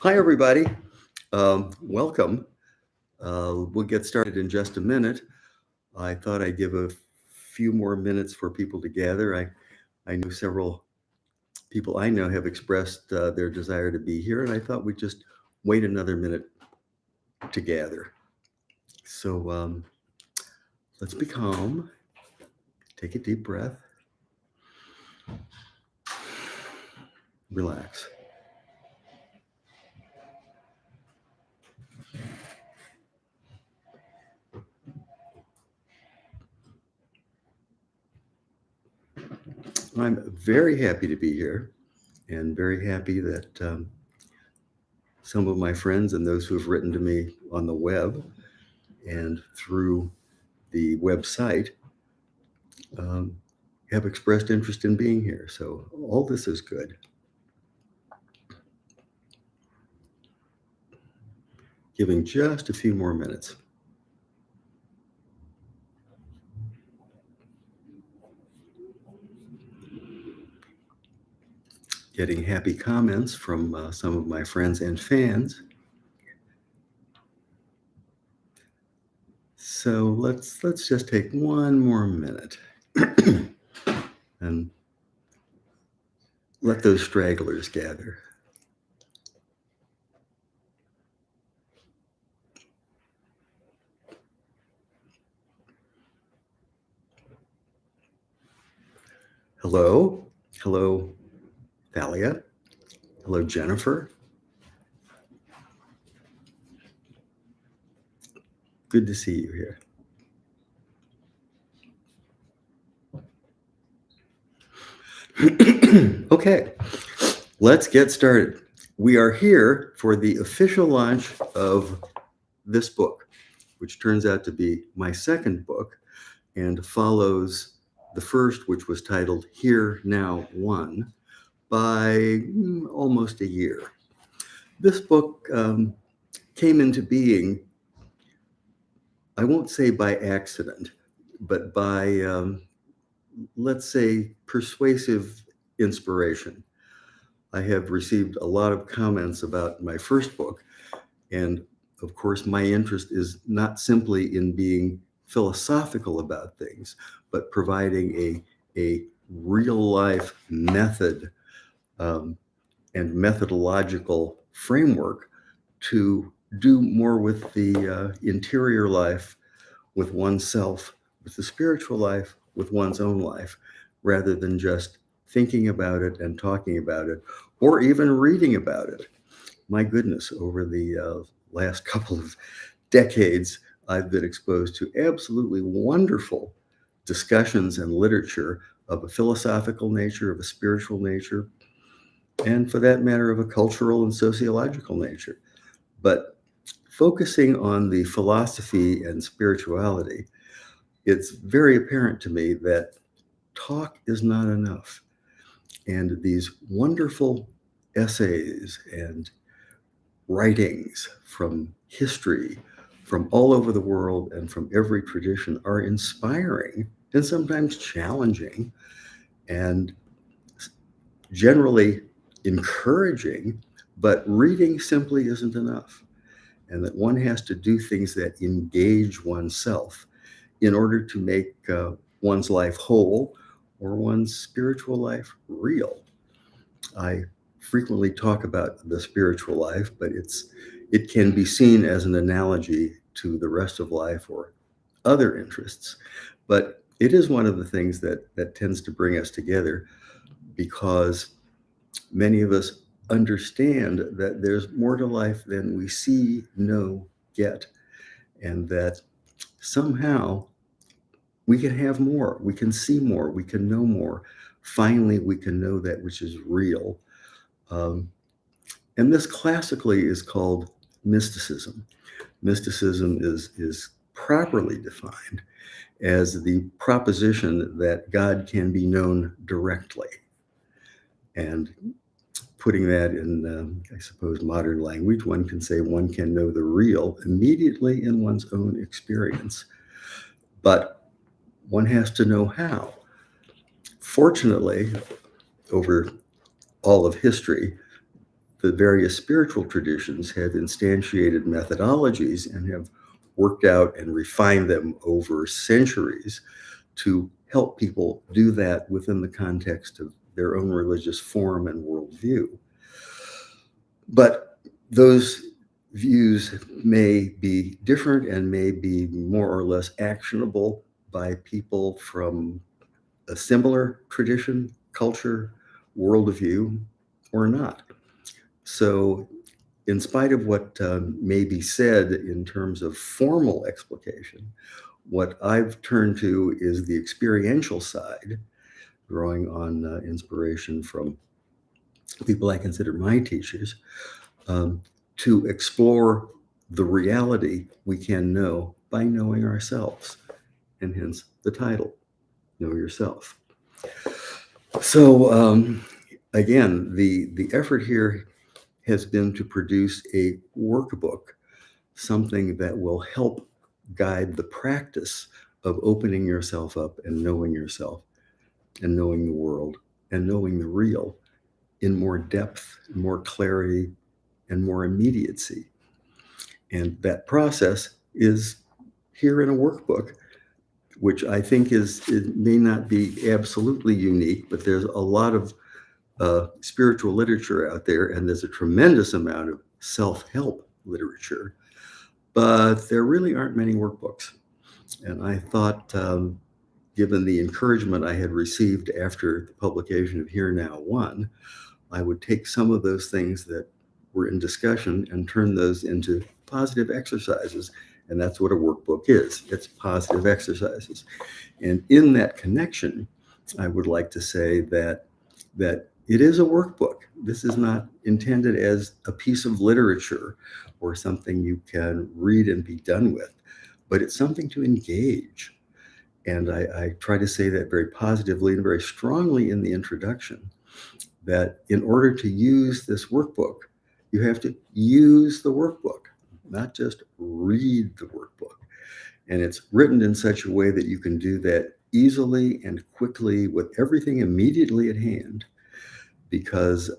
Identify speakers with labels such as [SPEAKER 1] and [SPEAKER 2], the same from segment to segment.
[SPEAKER 1] Hi, everybody. Welcome. We'll get started in just a minute. I thought I'd give a few more minutes for people to gather. I know several people I know have expressed their desire to be here, and I thought we'd just wait another minute to gather. So let's be calm. Take a deep breath. Relax. I'm very happy to be here and very happy that some of my friends and those who have written to me on the web and through the website um, have expressed interest in being here. So all this is good. Giving just a few more minutes. Getting happy comments from some of my friends and fans. So let's just take one more minute and let those stragglers gather. Hello, hello, Thalia. Hello, Jennifer. Good to see you here. Okay, let's get started. We are here for the official launch of this book, which turns out to be my second book and follows the first, which was titled Here Now One, by almost a year. This book came into being, I won't say by accident, but by, let's say, persuasive inspiration. I have received a lot of comments about my first book, and of course, my interest is not simply in being philosophical about things, but providing a real life method and methodological framework to do more with the interior life, with oneself, with the spiritual life, with one's own life, rather than just thinking about it and talking about it, or even reading about it. My goodness, over the last couple of decades, I've been exposed to absolutely wonderful discussions and literature of a philosophical nature, of a spiritual nature, and for that matter, of a cultural and sociological nature. But focusing on the philosophy and spirituality, it's very apparent to me that talk is not enough. And these wonderful essays and writings from history, from all over the world and from every tradition are inspiring and sometimes challenging and generally encouraging, but reading simply isn't enough. And that one has to do things that engage oneself in order to make one's life whole or one's spiritual life real. I frequently talk about the spiritual life, but it can be seen as an analogy to the rest of life or other interests. But it is one of the things that tends to bring us together because many of us understand that there's more to life than we see, know, get, and that somehow we can have more, we can see more, we can know more. Finally, we can know that which is real. And this classically is called mysticism. Mysticism is properly defined as the proposition that God can be known directly. And putting that in, I suppose, modern language, one can say one can know the real immediately in one's own experience. But one has to know how. Fortunately, over all of history, the various spiritual traditions have instantiated methodologies and have worked out and refined them over centuries to help people do that within the context of their own religious form and worldview. But those views may be different and may be more or less actionable by people from a similar tradition, culture, worldview, or not. So, in spite of what may be said in terms of formal explication, what I've turned to is the experiential side, drawing on inspiration from people I consider my teachers, to explore the reality we can know by knowing ourselves, and hence the title, Know Yourself. So, again, the effort here has been to produce a workbook, something that will help guide the practice of opening yourself up and knowing yourself and knowing the world and knowing the real in more depth, more clarity, and more immediacy. And that process is here in a workbook, which I think it may not be absolutely unique, but there's a lot of spiritual literature out there, and there's a tremendous amount of self-help literature, but there really aren't many workbooks. And I thought, given the encouragement I had received after the publication of Here Now One, I would take some of those things that were in discussion and turn those into positive exercises. And that's what a workbook is. It's positive exercises. And in that connection, I would like to say that it is a workbook. This is not intended as a piece of literature or something you can read and be done with, but it's something to engage. And I try to say that very positively and very strongly in the introduction, that in order to use this workbook, you have to use the workbook, not just read the workbook. And it's written in such a way that you can do that easily and quickly with everything immediately at hand, because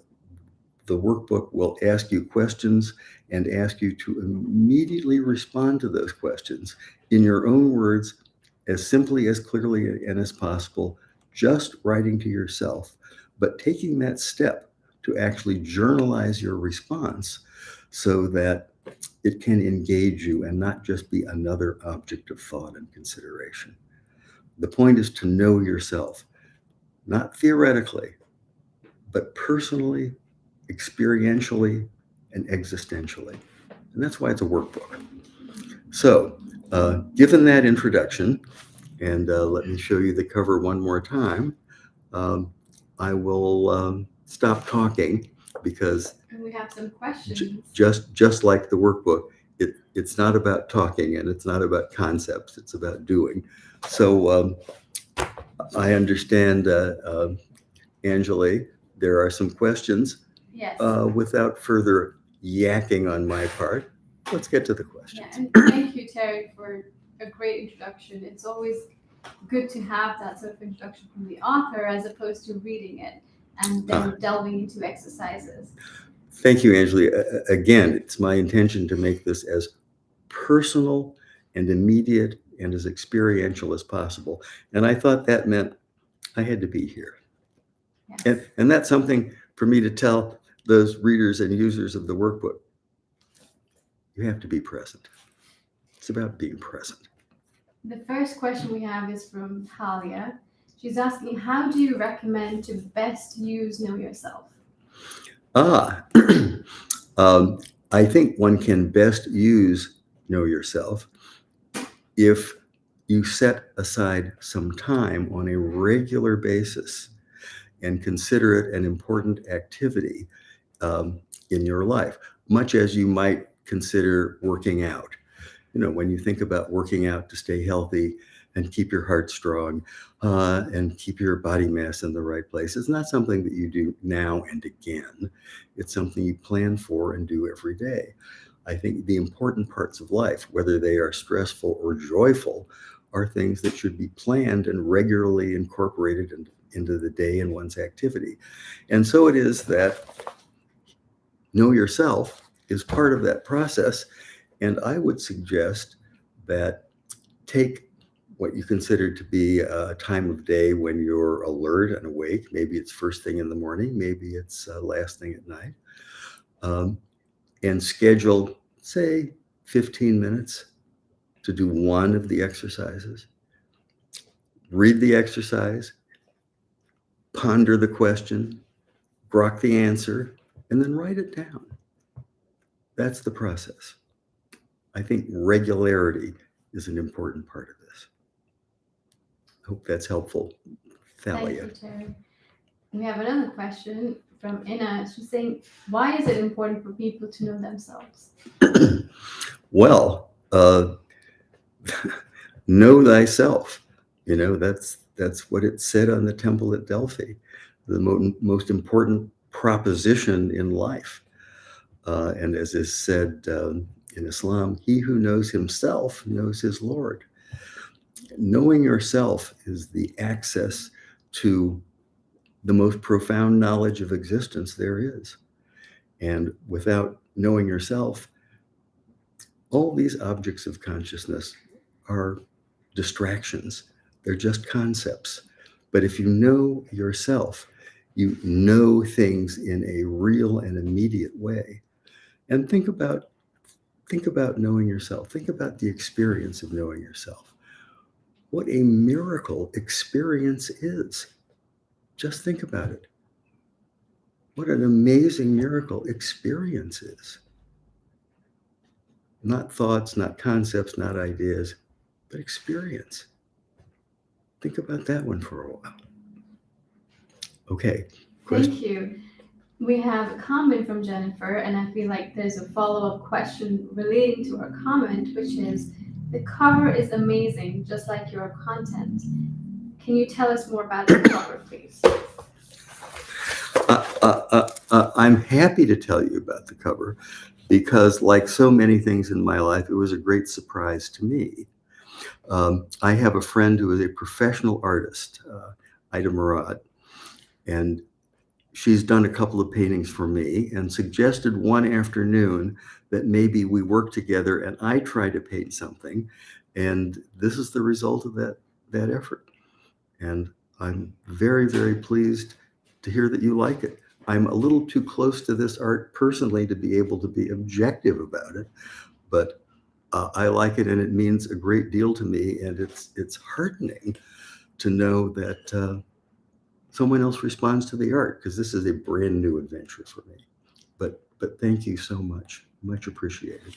[SPEAKER 1] the workbook will ask you questions and ask you to immediately respond to those questions in your own words, as simply, as clearly, and as possible, just writing to yourself, but taking that step to actually journalize your response so that it can engage you and not just be another object of thought and consideration. The point is to know yourself, not theoretically, but personally, experientially, and existentially. And that's why it's a workbook. So, given that introduction, and let me show you the cover one more time, I will stop talking, because
[SPEAKER 2] we have some questions.
[SPEAKER 1] Just like the workbook, it's not about talking and it's not about concepts, it's about doing. So I understand, Angeli, there are some questions.
[SPEAKER 2] Yes.
[SPEAKER 1] Without further yakking on my part, let's get to the questions.
[SPEAKER 2] Yeah, and thank you, Terry, for a great introduction. It's always good to have that sort of introduction from the author as opposed to reading it and then delving into exercises.
[SPEAKER 1] Thank you, Angeli. Again, it's my intention to make this as personal and immediate and as experiential as possible. And I thought that meant I had to be here. Yes. And that's something for me to tell those readers and users of the workbook. You have to be present. It's about being present.
[SPEAKER 2] The first question we have is from Talia. She's asking, how do you recommend to best use Know Yourself?
[SPEAKER 1] I think one can best use Know Yourself if you set aside some time on a regular basis and consider it an important activity in your life, much as you might consider working out. You know, when you think about working out to stay healthy and keep your heart strong and keep your body mass in the right place, it's not something that you do now and again. It's something you plan for and do every day. I think the important parts of life, whether they are stressful or joyful, are things that should be planned and regularly incorporated into the day and one's activity. And so it is that know yourself is part of that process. And I would suggest that take what you consider to be a time of day when you're alert and awake. Maybe it's first thing in the morning, maybe it's last thing at night, and schedule, say, 15 minutes to do one of the exercises. Read the exercise, ponder the question, grok the answer, and then write it down. That's the process. I think regularity is an important part of this. I hope that's helpful, Thalia.
[SPEAKER 2] Thank you, Terry. We have another question from Ina. She's saying, why is it important for people to know themselves?
[SPEAKER 1] Well, know thyself. You know, that's what it said on the temple at Delphi, the most important proposition in life. And as is said in Islam, he who knows himself knows his Lord. Knowing yourself is the access to the most profound knowledge of existence there is. And without knowing yourself, all these objects of consciousness are distractions. They're just concepts. But if you know yourself, you know things in a real and immediate way. And think about knowing yourself. Think about the experience of knowing yourself. What a miracle experience is. Just think about it. What an amazing miracle experience is. Not thoughts, not concepts, not ideas, but experience. Think about that one for a while. Okay.
[SPEAKER 2] Thank you. We have a comment from Jennifer, and I feel like there's a follow-up question relating to her comment, which is, the cover is amazing, just like your content. Can you tell us more about the cover, please?
[SPEAKER 1] I'm happy to tell you about the cover because, like so many things in my life, it was a great surprise to me. I have a friend who is a professional artist, Ida Murad, and she's done a couple of paintings for me and suggested one afternoon that maybe we work together and I try to paint something. And this is the result of that effort. And I'm very, very pleased to hear that you like it. I'm a little too close to this art personally to be able to be objective about it, but I like it and it means a great deal to me. And it's heartening to know that someone else responds to the art, because this is a brand new adventure for me. But thank you so much. Much appreciated.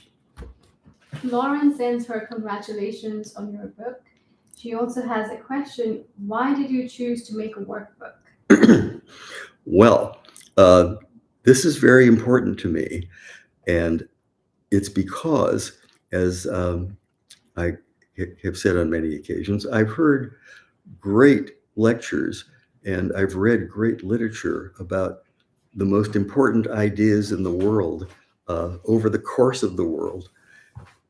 [SPEAKER 2] Lauren sends her congratulations on your book. She also has a question. Why did you choose to make a workbook?
[SPEAKER 1] Well, this is very important to me. And it's because, as I have said on many occasions, I've heard great lectures and I've read great literature about the most important ideas in the world over the course of the world.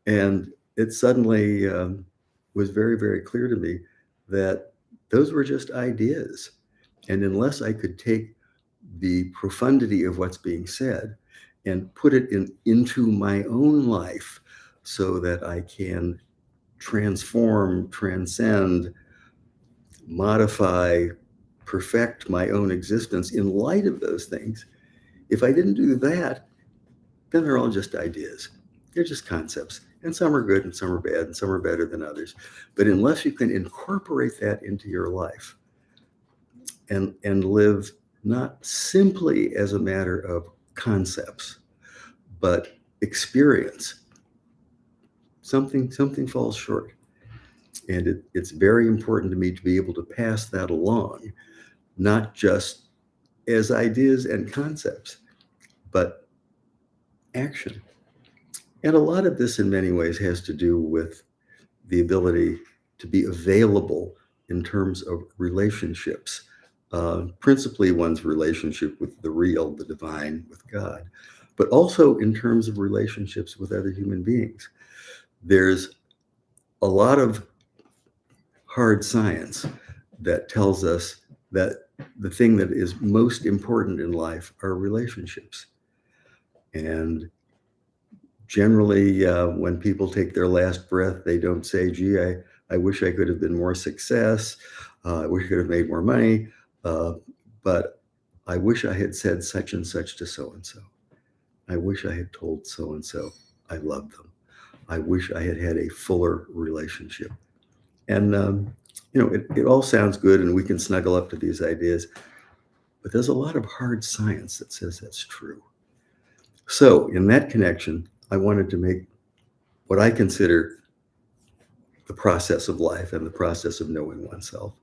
[SPEAKER 1] And it suddenly was very, very clear to me that those were just ideas. And unless I could take the profundity of what's being said and put it into my own life so that I can transform, transcend, modify, perfect my own existence in light of those things, if I didn't do that, then they're all just ideas. They're just concepts. And some are good and some are bad and some are better than others. But unless you can incorporate that into your life and live not simply as a matter of concepts, but experience, something falls short. And it's very important to me to be able to pass that along, not just as ideas and concepts, but action. And a lot of this in many ways has to do with the ability to be available in terms of relationships, principally one's relationship with the real, the divine, with God, but also in terms of relationships with other human beings. There's a lot of hard science that tells us that the thing that is most important in life are relationships. And generally, when people take their last breath, they don't say, gee, I wish I could have been more success. I wish I could have made more money. But I wish I had said such and such to so-and-so. I wish I had told so-and-so I loved them. I wish I had had a fuller relationship. And, it all sounds good and we can snuggle up to these ideas, but there's a lot of hard science that says that's true. So in that connection, I wanted to make what I consider the process of life and the process of knowing oneself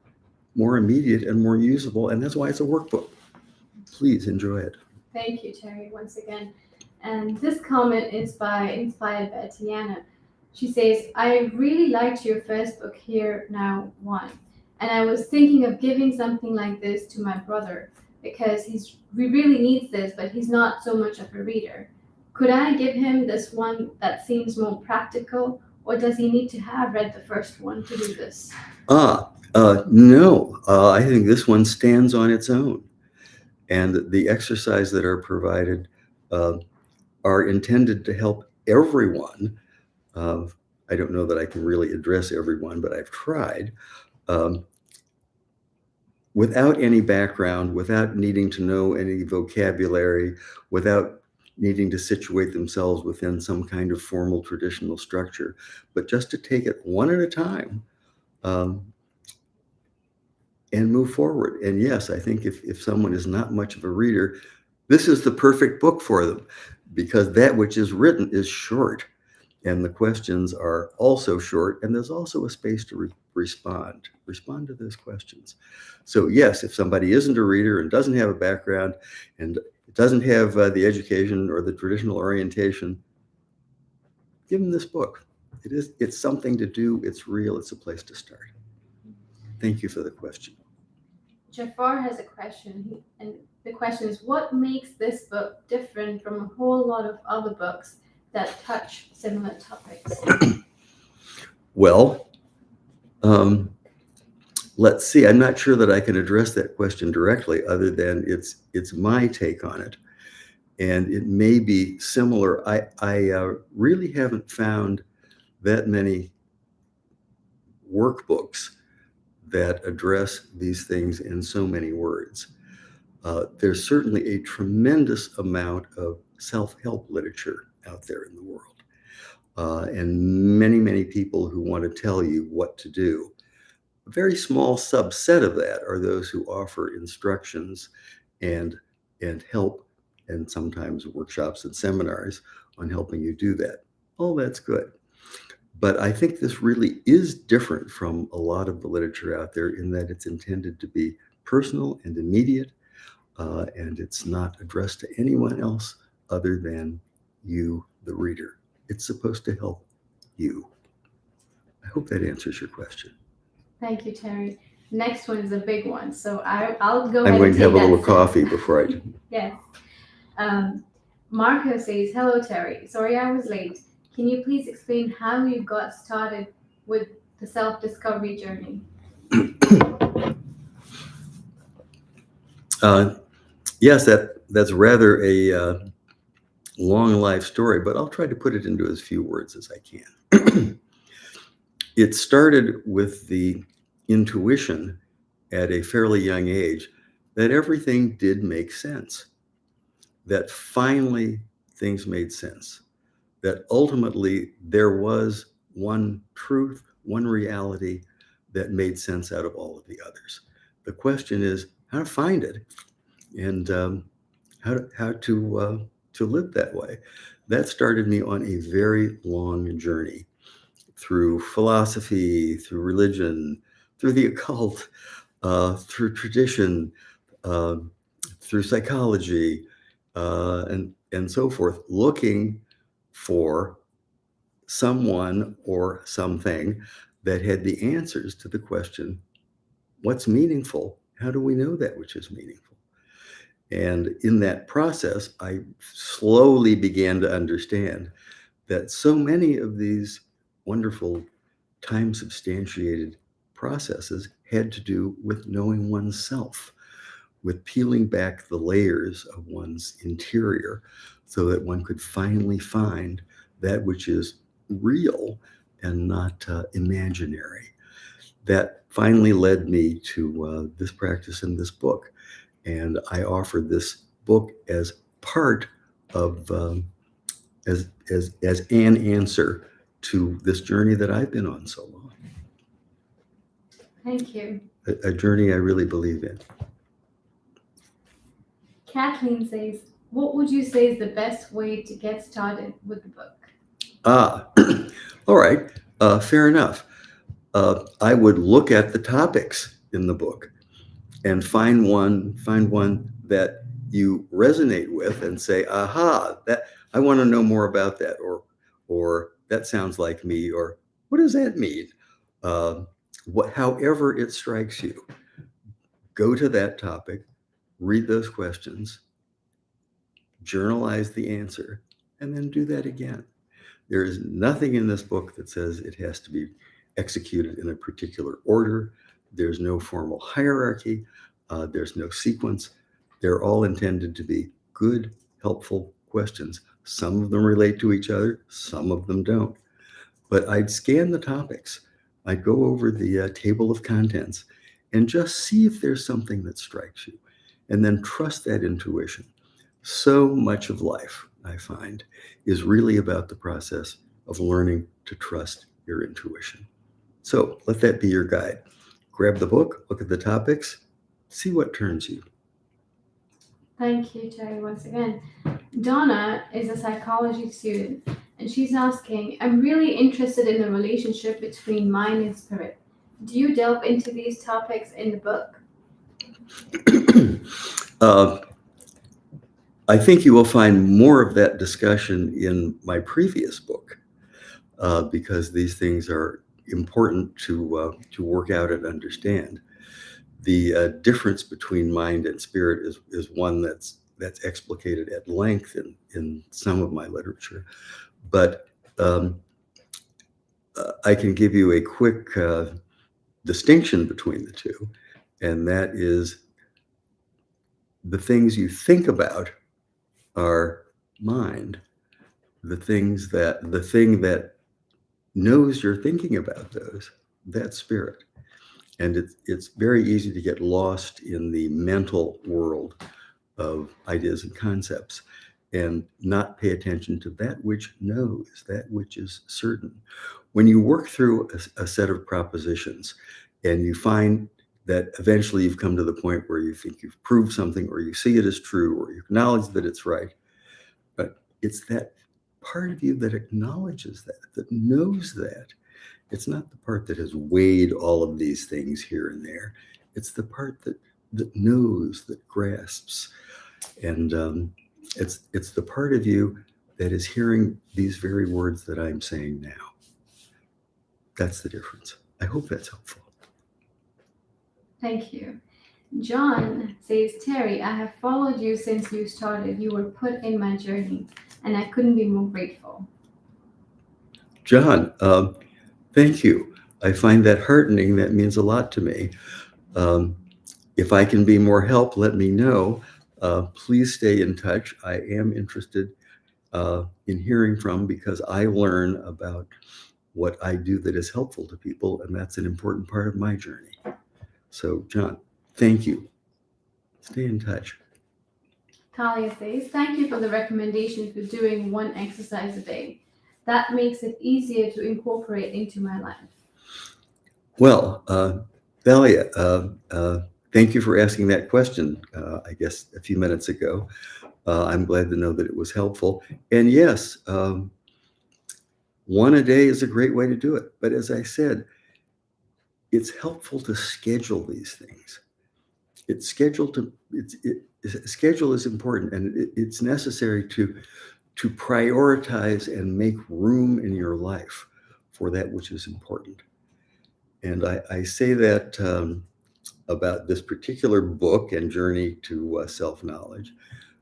[SPEAKER 1] more immediate and more usable. And that's why it's a workbook. Please enjoy it.
[SPEAKER 2] Thank you, Terry, once again. And this comment is inspired by Tiana. She says, I really liked your first book, Here Now One. And I was thinking of giving something like this to my brother because he really needs this, but he's not so much of a reader. Could I give him this one that seems more practical, or does he need to have read the first one to do this?
[SPEAKER 1] No, I think this one stands on its own. And the exercises that are provided are intended to help everyone. I don't know that I can really address everyone, but I've tried. Without any background, without needing to know any vocabulary, without needing to situate themselves within some kind of formal traditional structure, but just to take it one at a time and move forward. And yes, I think if someone is not much of a reader, this is the perfect book for them, because that which is written is short and the questions are also short, and there's also a space to respond to those questions. So yes, if somebody isn't a reader and doesn't have a background and doesn't have the education or the traditional orientation, give them this book. It's something to do. It's real. It's a place to start. Thank you for the question.
[SPEAKER 2] Jafar has a question, and the question is, what makes this book different from a whole lot of other books that touch similar topics?
[SPEAKER 1] Well, let's see. I'm not sure that I can address that question directly, other than it's my take on it, and it may be similar. I really haven't found that many workbooks that address these things in so many words. There's certainly a tremendous amount of self-help literature out there in the world, and many, many people who want to tell you what to do. A very small subset of that are those who offer instructions and help, and sometimes workshops and seminars on helping you do that. Oh, that's good. But I think this really is different from a lot of the literature out there in that it's intended to be personal and immediate, and it's not addressed to anyone else other than you, the reader. It's supposed to help you. I hope that answers your question.
[SPEAKER 2] Thank you, Terry. Next one is a big one, so I'll go
[SPEAKER 1] I'm
[SPEAKER 2] ahead
[SPEAKER 1] going
[SPEAKER 2] and
[SPEAKER 1] to have a
[SPEAKER 2] take
[SPEAKER 1] little
[SPEAKER 2] that
[SPEAKER 1] coffee before I.
[SPEAKER 2] Yes. Marco says, hello, Terry. Sorry I was late. Can you please explain how you got started with the self-discovery journey?
[SPEAKER 1] Yes, that's rather a long life story, but I'll try to put it into as few words as I can. It started with the intuition at a fairly young age that everything did make sense, that finally things made sense, that ultimately there was one truth, one reality that made sense out of all of the others. The question is how to find it and how to live that way. That started me on a very long journey through philosophy, through religion, through the occult, through tradition, through psychology, and so forth, looking for someone or something that had the answers to the question, what's meaningful? How do we know that which is meaningful? And in that process, I slowly began to understand that so many of these wonderful time substantiated processes had to do with knowing oneself, with peeling back the layers of one's interior so that one could finally find that which is real and not imaginary. That finally led me to this practice in this book. And I offer this book as part of, as an answer to this journey that I've been on so long.
[SPEAKER 2] Thank you.
[SPEAKER 1] A journey I really believe in.
[SPEAKER 2] Kathleen says, what would you say is the best way to get started with the book?
[SPEAKER 1] All right. Fair enough. I would look at the topics in the book and find one that you resonate with and say, aha, that I want to know more about that, or that sounds like me, or what does that mean? However it strikes you, go to that topic, read those questions, journalize the answer, and then do that again. There is nothing in this book that says it has to be executed in a particular order. There's no formal hierarchy. There's no sequence. They're all intended to be good, helpful questions. Some of them relate to each other, some of them don't. But I'd scan the topics. I'd go over the table of contents and just see if there's something that strikes you, and then trust that intuition. So much of life, I find, is really about the process of learning to trust your intuition. So let that be your guide. Grab the book, look at the topics, see what turns you.
[SPEAKER 2] Thank you, Terry, once again. Donna is a psychology student, and she's asking, I'm really interested in the relationship between mind and spirit. Do you delve into these topics in the book?
[SPEAKER 1] I think you will find more of that discussion in my previous book, because these things are important to work out and understand. The difference between mind and spirit is one that's explicated at length in some of my literature, but I can give you a quick distinction between the two, and that is the things you think about are mind. The thing that knows you're thinking about those, that's spirit. And it's very easy to get lost in the mental world of ideas and concepts and not pay attention to that which knows, that which is certain. When you work through a set of propositions and you find that eventually you've come to the point where you think you've proved something, or you see it as true, or you acknowledge that it's right, but it's that part of you that acknowledges that knows that. It's not the part that has weighed all of these things here and there. It's the part that knows, that grasps. And it's the part of you that is hearing these very words that I'm saying now. That's the difference. I hope that's helpful.
[SPEAKER 2] Thank you. John says, Terry, I have followed you since you started. You were put in my journey, and I couldn't be more grateful.
[SPEAKER 1] John, thank you. I find that heartening. That means a lot to me. If I can be more help, let me know. Please stay in touch. I am interested in hearing from, because I learn about what I do that is helpful to people, and that's an important part of my journey. So, John, thank you. Stay in touch.
[SPEAKER 2] Talia says, thank you for the recommendation for doing one exercise a day. That makes it easier to incorporate into my life.
[SPEAKER 1] Well, Thalia, thank you for asking that question, I guess, a few minutes ago. I'm glad to know that it was helpful. And yes, one a day is a great way to do it. But as I said, it's helpful to schedule these things. Schedule is important, and it's necessary to prioritize and make room in your life for that which is important. And I say that about this particular book and journey to self-knowledge.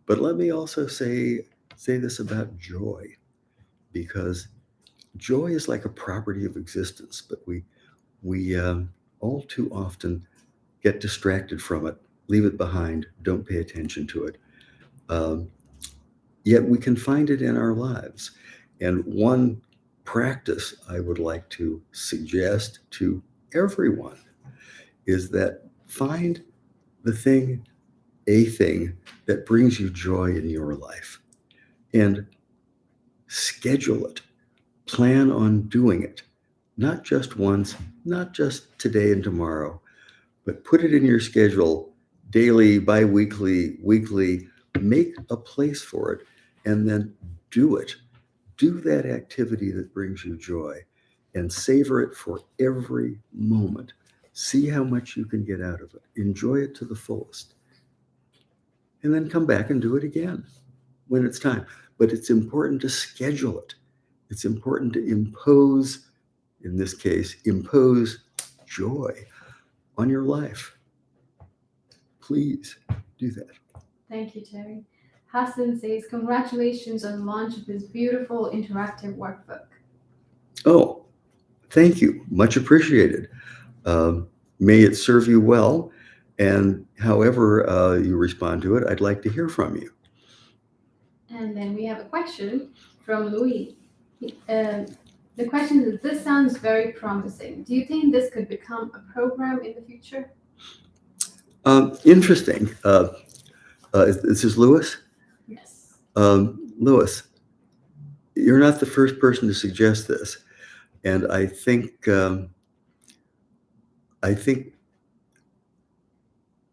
[SPEAKER 1] But let me also say this about joy, because joy is like a property of existence, but we all too often get distracted from it, leave it behind, don't pay attention to it. yet we can find it in our lives. And one practice I would like to suggest to everyone is that find the thing, a thing that brings you joy in your life, and schedule it. Plan on doing it, not just once, not just today and tomorrow, but put it in your schedule daily, bi-weekly, weekly. Make a place for it and then do it. Do that activity that brings you joy and savor it for every moment. See how much you can get out of it. Enjoy it to the fullest. And then come back and do it again when it's time. But it's important to schedule it. It's important to impose, in this case, impose joy on your life. Please do that.
[SPEAKER 2] Thank you, Terry. Hassan says, congratulations on the launch of this beautiful interactive workbook.
[SPEAKER 1] Oh, thank you. Much appreciated. May it serve you well. And however you respond to it, I'd like to hear from you.
[SPEAKER 2] And then we have a question from Louis. The question is, this sounds very promising. Do you think this could become a program in the future?
[SPEAKER 1] Interesting. This is Lewis.
[SPEAKER 2] Yes.
[SPEAKER 1] Lewis, you're not the first person to suggest this, and I think an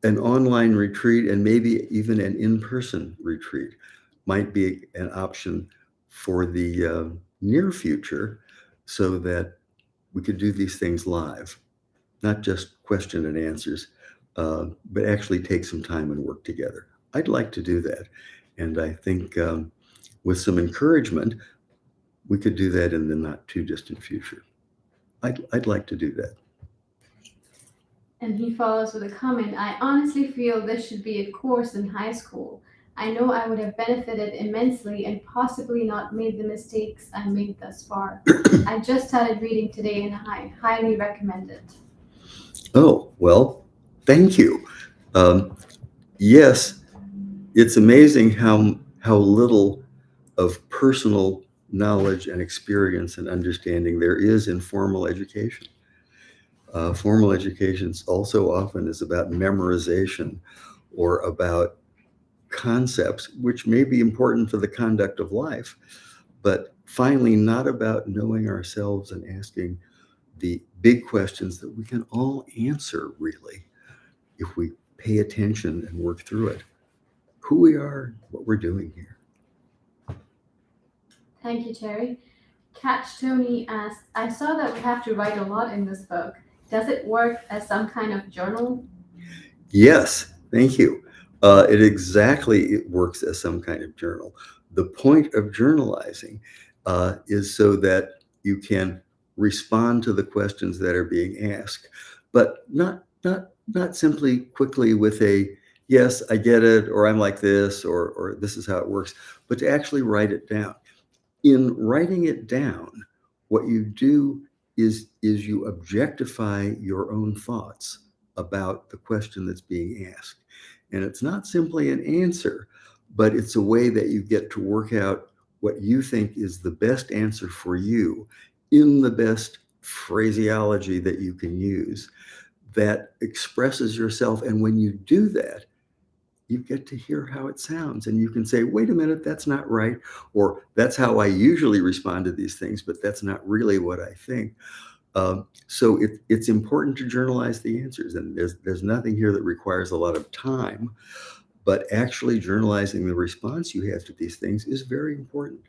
[SPEAKER 1] online retreat and maybe even an in-person retreat might be an option for the near future, so that we could do these things live, not just question and answers, but actually take some time and work together. I'd like to do that. And I think with some encouragement, we could do that in the not too distant future. I'd like to do that.
[SPEAKER 2] And he follows with a comment, I honestly feel this should be a course in high school. I know I would have benefited immensely and possibly not made the mistakes I made thus far. I just started reading today and I highly recommend it.
[SPEAKER 1] Oh, well, thank you. Yes, it's amazing how little of personal knowledge and experience and understanding there is in formal education. Formal education also often is about memorization or about concepts, which may be important for the conduct of life, but finally not about knowing ourselves and asking the big questions that we can all answer, really, if we pay attention and work through it. Who we are, what we're doing here.
[SPEAKER 2] Thank you, Terry. Catch Tony asks, I saw that we have to write a lot in this book. Does it work as some kind of journal?
[SPEAKER 1] Yes, thank you. It works as some kind of journal. The point of journalizing is so that you can respond to the questions that are being asked, but not simply quickly with a yes, I get it, or I'm like this, or this is how it works, but to actually write it down. In writing it down, what you do is you objectify your own thoughts about the question that's being asked. And it's not simply an answer, but it's a way that you get to work out what you think is the best answer for you in the best phraseology that you can use that expresses yourself. And when you do that, you get to hear how it sounds, and you can say, wait a minute, that's not right, or that's how I usually respond to these things, but that's not really what I think. So it's important to journalize the answers, and there's nothing here that requires a lot of time, but actually journalizing the response you have to these things is very important,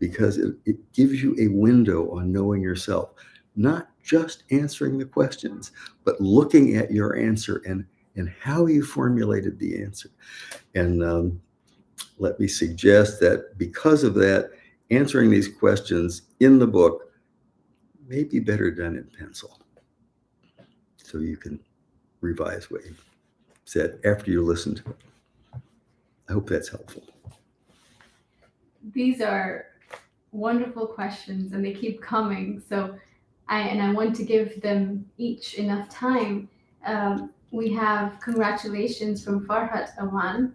[SPEAKER 1] because it gives you a window on knowing yourself, not just answering the questions, but looking at your answer and how you formulated the answer. And let me suggest that because of that, answering these questions in the book may be better done in pencil. So you can revise what you said after you listen to it. I hope that's helpful.
[SPEAKER 2] These are wonderful questions and they keep coming. So I want to give them each enough time. We have congratulations from Farhat Awan.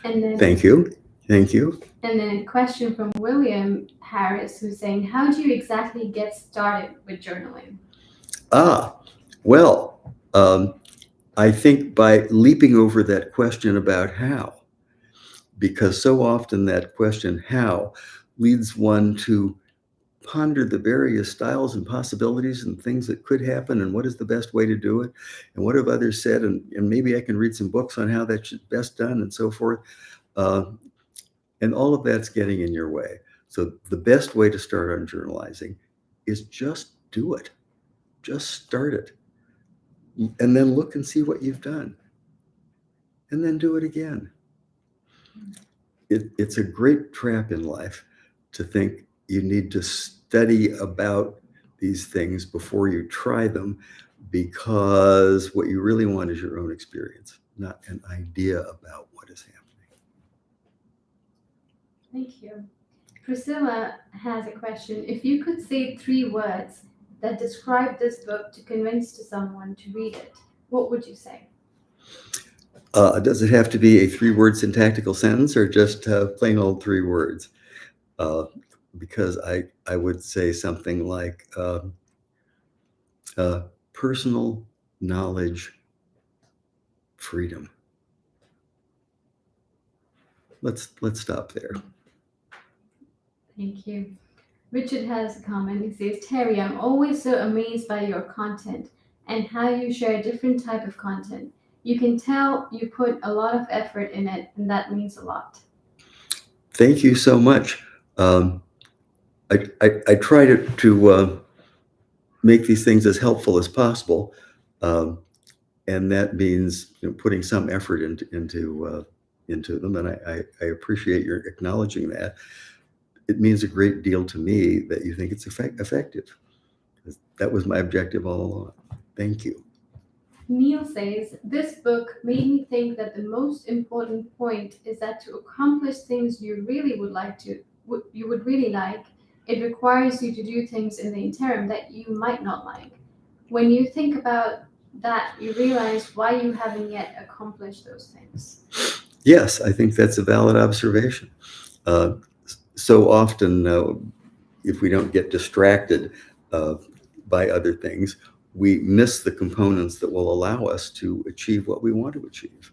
[SPEAKER 2] And then
[SPEAKER 1] Thank you. Thank you.
[SPEAKER 2] And then a question from William Harris, who's saying, how do you exactly get started with journaling?
[SPEAKER 1] Well, I think by leaping over that question about how, because so often that question, how, leads one to ponder the various styles and possibilities and things that could happen and what is the best way to do it and what have others said, and maybe I can read some books on how that's best done and so forth. Uh, and all of that's getting in your way. So the best way to start on journalizing is just do it. Just start it. And then look and see what you've done. And then do it again. It's a great trap in life to think you need to study about these things before you try them, because what you really want is your own experience, not an idea about what is happening.
[SPEAKER 2] Thank you. Priscilla has a question. If you could say 3 words that describe this book to convince to someone to read it, what would you say?
[SPEAKER 1] Does it have to be a 3-word syntactical sentence or just plain old 3 words? Because I would say something like personal knowledge freedom. Let's stop there.
[SPEAKER 2] Thank you. Richard has a comment. He says, Terry, I'm always so amazed by your content and how you share different type of content. You can tell you put a lot of effort in it, and that means a lot.
[SPEAKER 1] Thank you so much. I try to make these things as helpful as possible, and that means putting some effort into them. And I appreciate your acknowledging that. It means a great deal to me that you think it's effective. That was my objective all along. Thank you.
[SPEAKER 2] Neil says, this book made me think that the most important point is that to accomplish things you really would really like, it requires you to do things in the interim that you might not like. When you think about that, you realize why you haven't yet accomplished those things.
[SPEAKER 1] Yes, I think that's a valid observation. So often, if we don't get distracted by other things, we miss the components that will allow us to achieve what we want to achieve.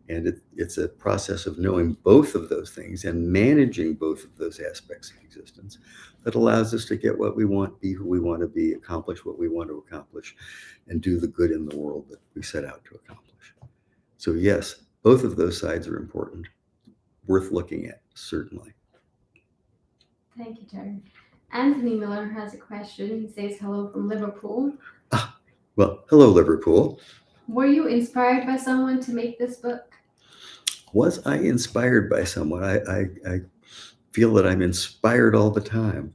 [SPEAKER 1] And it's a process of knowing both of those things and managing both of those aspects of existence that allows us to get what we want, be who we want to be, accomplish what we want to accomplish, and do the good in the world that we set out to accomplish. So yes, both of those sides are important, worth looking at, certainly.
[SPEAKER 2] Thank you, Terry. Anthony Miller has a question. He says, hello from Liverpool.
[SPEAKER 1] Well, hello, Liverpool.
[SPEAKER 2] Were you inspired by someone to make this book?
[SPEAKER 1] Was I inspired by someone? I feel that I'm inspired all the time.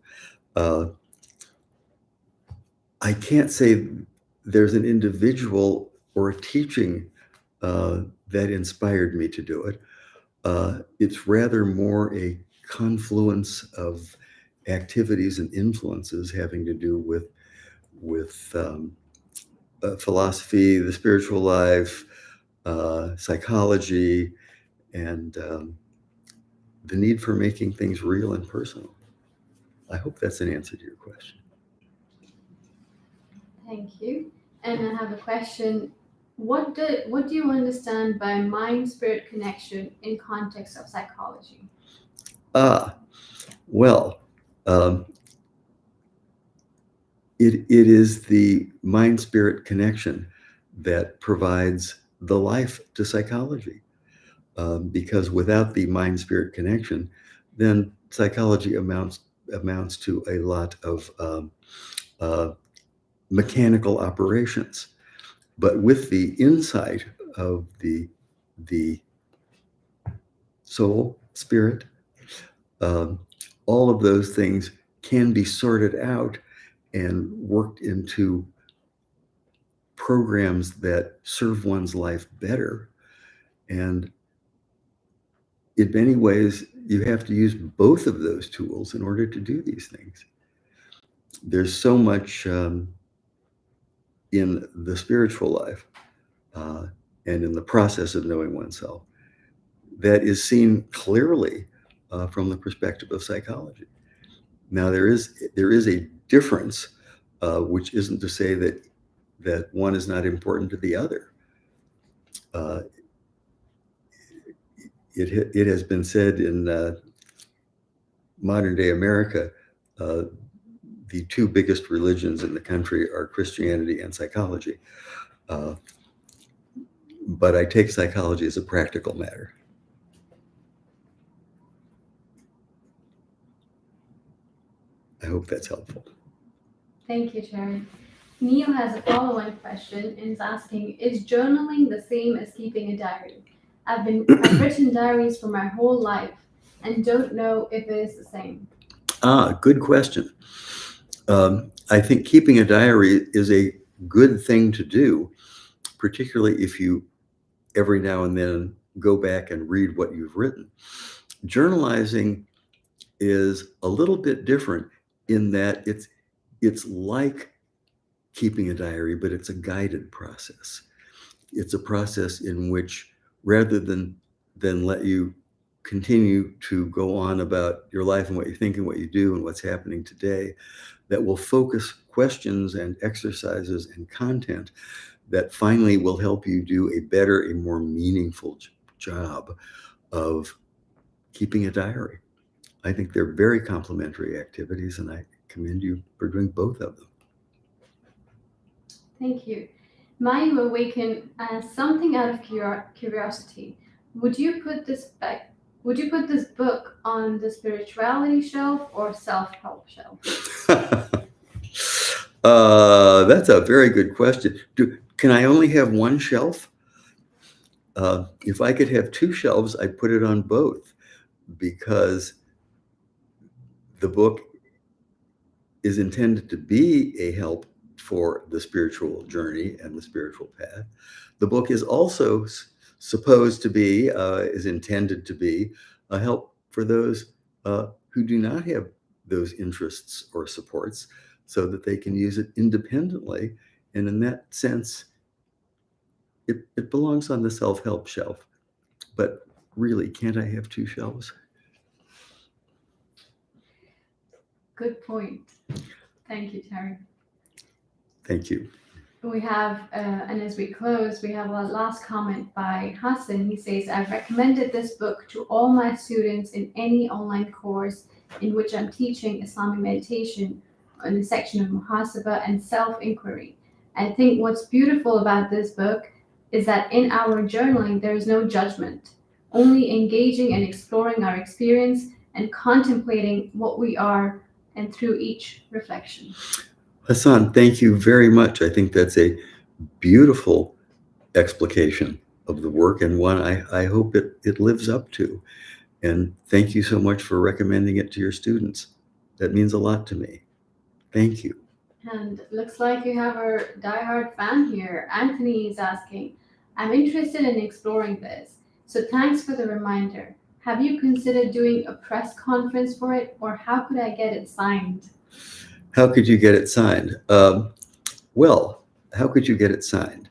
[SPEAKER 1] I can't say there's an individual or a teaching that inspired me to do it. It's rather more a confluence of activities and influences having to do with philosophy, the spiritual life, psychology, and the need for making things real and personal. I hope that's an answer to your question.
[SPEAKER 2] Thank you. And I have a question. What do you understand by mind-spirit connection in context of psychology?
[SPEAKER 1] Well, it is the mind-spirit connection that provides the life to psychology. Because without the mind-spirit connection, then psychology amounts to a lot of mechanical operations. But with the insight of the soul, spirit, all of those things can be sorted out and worked into programs that serve one's life better. And in many ways, you have to use both of those tools in order to do these things. There's so much in the spiritual life and in the process of knowing oneself that is seen clearly from the perspective of psychology. Now, there is a difference, which isn't to say that one is not important to the other. Uh, it has been said in modern day America, the two biggest religions in the country are Christianity and psychology. Uh, but I take psychology as a practical matter. I hope that's helpful.
[SPEAKER 2] Thank you, Terry. Neil has a follow-on question and is asking, is journaling the same as keeping a diary? I've written diaries for my whole life and don't know if it is the same.
[SPEAKER 1] Good question. I think keeping a diary is a good thing to do, particularly if you every now and then go back and read what you've written. Journalizing is a little bit different in that it's like keeping a diary, but it's a guided process. It's a process in which, rather than let you continue to go on about your life and what you think and what you do and what's happening today, that will focus questions and exercises and content that finally will help you do a better, a more meaningful job of keeping a diary. I think they're very complementary activities, and I commend you for doing both of them.
[SPEAKER 2] Thank you. Mine awaken as something out of curiosity. Would you put this book on the spirituality shelf or self-help shelf?
[SPEAKER 1] That's a very good question. Can I only have one shelf? If I could have two shelves, I'd put it on both, because the book is intended to be a help for the spiritual journey and the spiritual path. The book is also supposed to be, is intended to be a help for those who do not have those interests or supports, so that they can use it independently. And in that sense, it belongs on the self-help shelf. But really, can't I have two shelves?
[SPEAKER 2] Good point. Thank you, Terry.
[SPEAKER 1] Thank you.
[SPEAKER 2] We have, and as we close, we have a last comment by Hassan. He says, I've recommended this book to all my students in any online course in which I'm teaching Islamic meditation in the section of muhasabah and self-inquiry. I think what's beautiful about this book is that in our journaling, there is no judgment, only engaging and exploring our experience and contemplating what we are, and through each reflection.
[SPEAKER 1] Hassan, thank you very much. I think that's a beautiful explication of the work, and one I hope it lives up to. And thank you so much for recommending it to your students. That means a lot to me. Thank you.
[SPEAKER 2] And looks like you have a diehard fan here. Anthony is asking, I'm interested in exploring this, so thanks for the reminder. Have you considered doing a press conference for it, or how could I get it signed?
[SPEAKER 1] How could you get it signed? Well, how could you get it signed?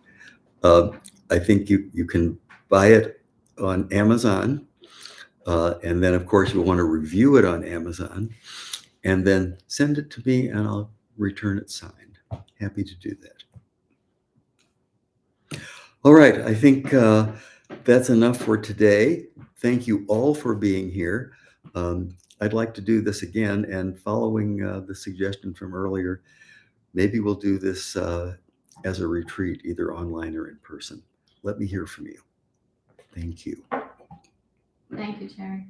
[SPEAKER 1] I think you can buy it on Amazon. And then, of course, you'll want to review it on Amazon, and then send it to me, and I'll return it signed. Happy to do that. All right, I think that's enough for today. Thank you all for being here. I'd like to do this again, and following the suggestion from earlier, maybe we'll do this as a retreat, either online or in person. Let me hear from you. Thank you.
[SPEAKER 2] Thank you, Terry.